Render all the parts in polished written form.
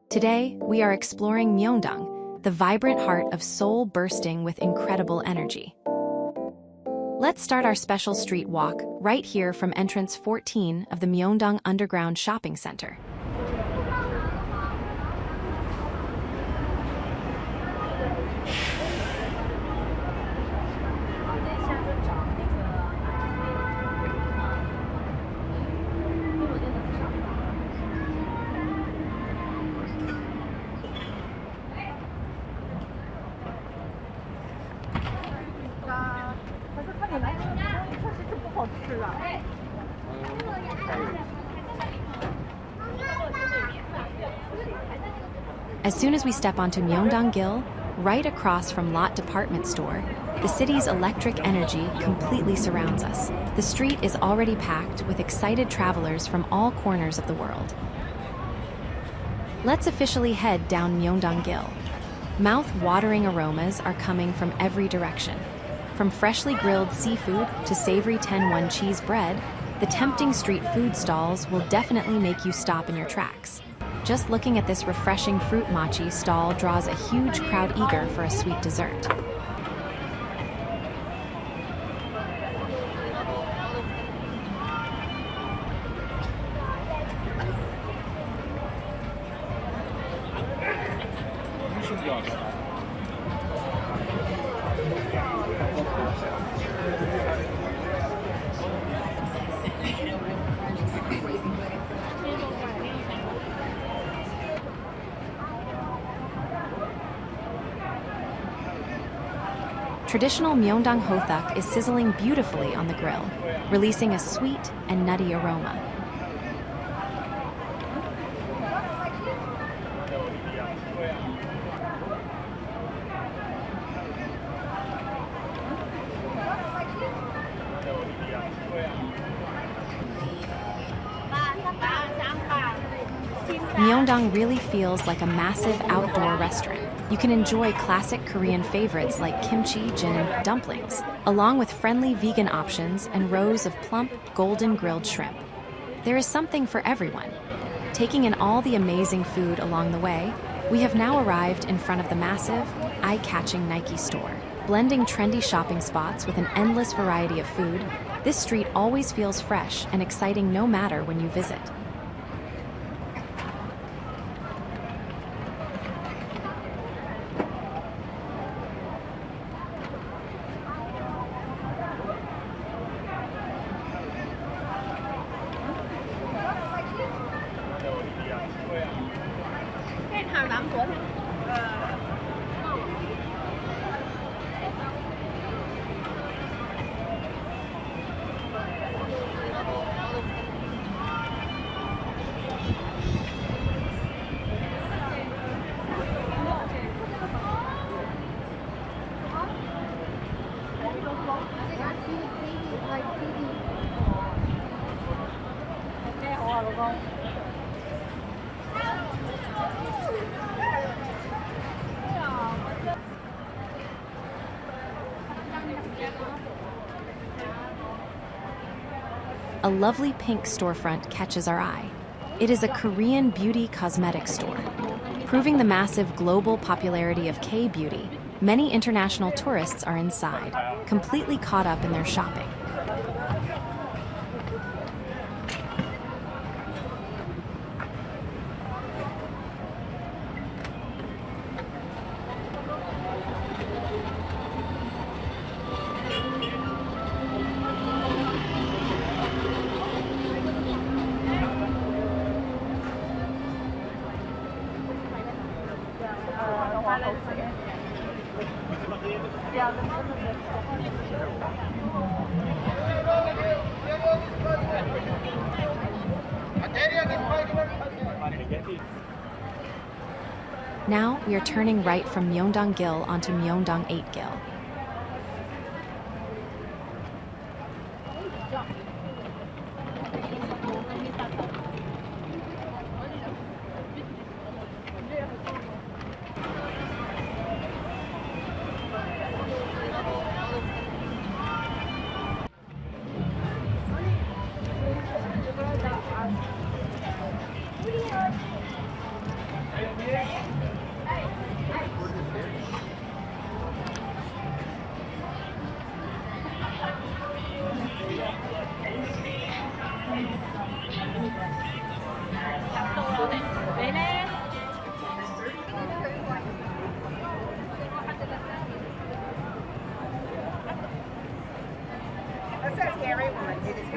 Today, we are exploring Myeongdong, the vibrant heart of Seoul bursting with incredible energy. Let's start our special street walk right here from entrance 14 of the Myeongdong Underground Shopping Center. As soon as we step onto Myeongdong-gil, right across from Lotte Department Store, the city's electric energy completely surrounds us. The street is already packed with excited travelers from all corners of the world. Let's officially head down Myeongdong-gil. Mouth-watering aromas are coming from every direction. From freshly grilled seafood to savory Tenwon cheese bread, the tempting street food stalls will definitely make you stop in your tracks. Just looking at this refreshing fruit mochi stall draws a huge crowd eager for a sweet dessert. Traditional Myeongdong hothak is sizzling beautifully on the grill, releasing a sweet and nutty aroma. Myeongdong really feels like a massive outdoor restaurant. You can enjoy classic Korean favorites like kimchi, jjigae, and dumplings, along with friendly vegan options and rows of plump, golden grilled shrimp. There is something for everyone. Taking in all the amazing food along the way, we have now arrived in front of the massive, eye-catching Nike store. Blending trendy shopping spots with an endless variety of food, this street always feels fresh and exciting no matter when you visit. A lovely pink storefront catches our eye. It is a Korean beauty cosmetics store. Proving the massive global popularity of K-beauty, many international tourists are inside, completely caught up in their shopping. Now we are turning right from Myeongdong-gil onto Myeongdong-8-gil. That's a scary one. It is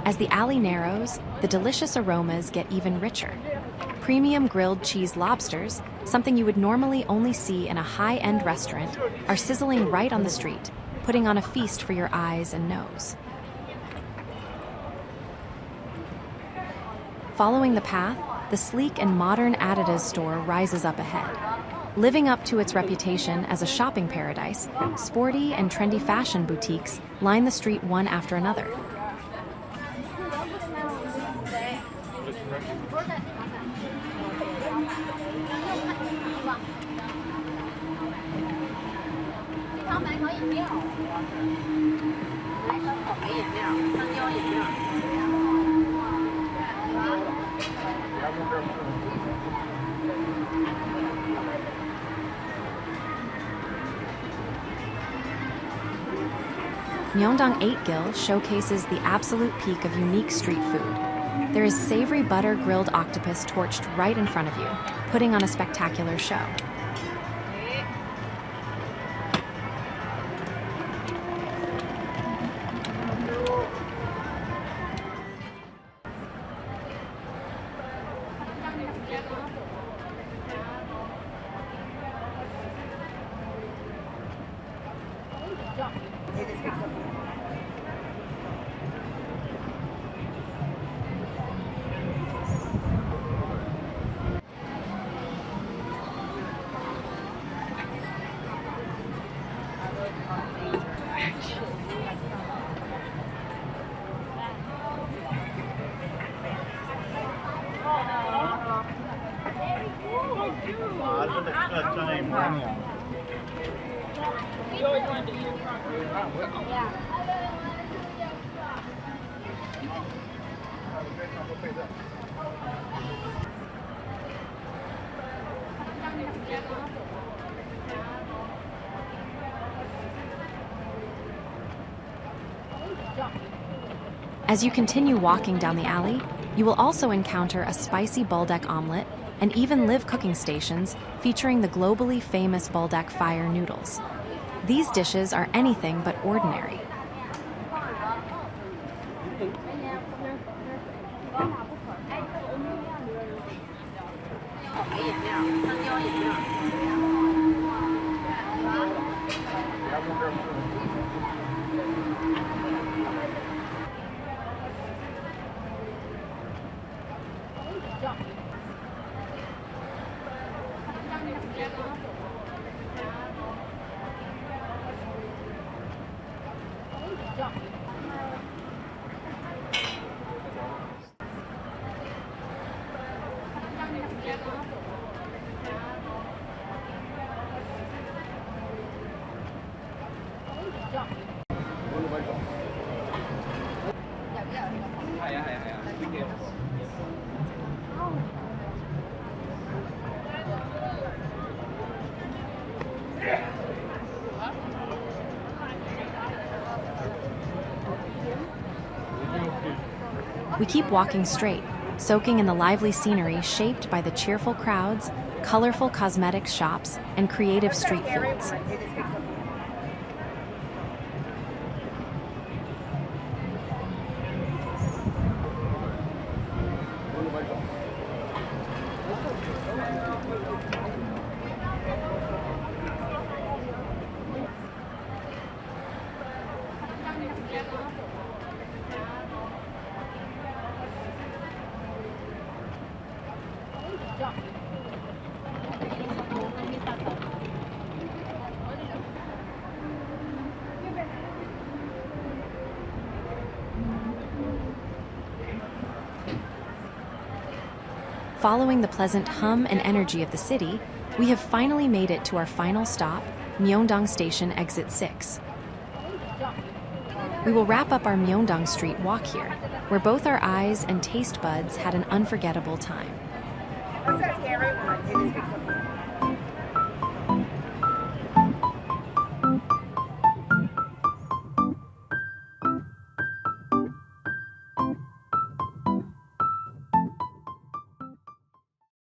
As the alley narrows, the delicious aromas get even richer. Premium grilled cheese lobsters, something you would normally only see in a high-end restaurant, are sizzling right on the street, putting on a feast for your eyes and nose. Following the path, the sleek and modern Adidas store rises up ahead. Living up to its reputation as a shopping paradise, sporty and trendy fashion boutiques line the street one after another. Myeongdong 8-gil showcases the absolute peak of unique street food. There is savory butter grilled octopus torched right in front of you, putting on a spectacular show. As you continue walking down the alley, you will also encounter a spicy buldak omelet and even live cooking stations featuring the globally famous buldak fire noodles. These dishes are anything but ordinary. We keep walking straight, soaking in the lively scenery shaped by the cheerful crowds, colorful cosmetics shops, and creative street foods. Following the pleasant hum and energy of the city, we have finally made it to our final stop, Myeongdong Station Exit 6. We will wrap up our Myeongdong Street walk here, where both our eyes and taste buds had an unforgettable time. What's that scary one?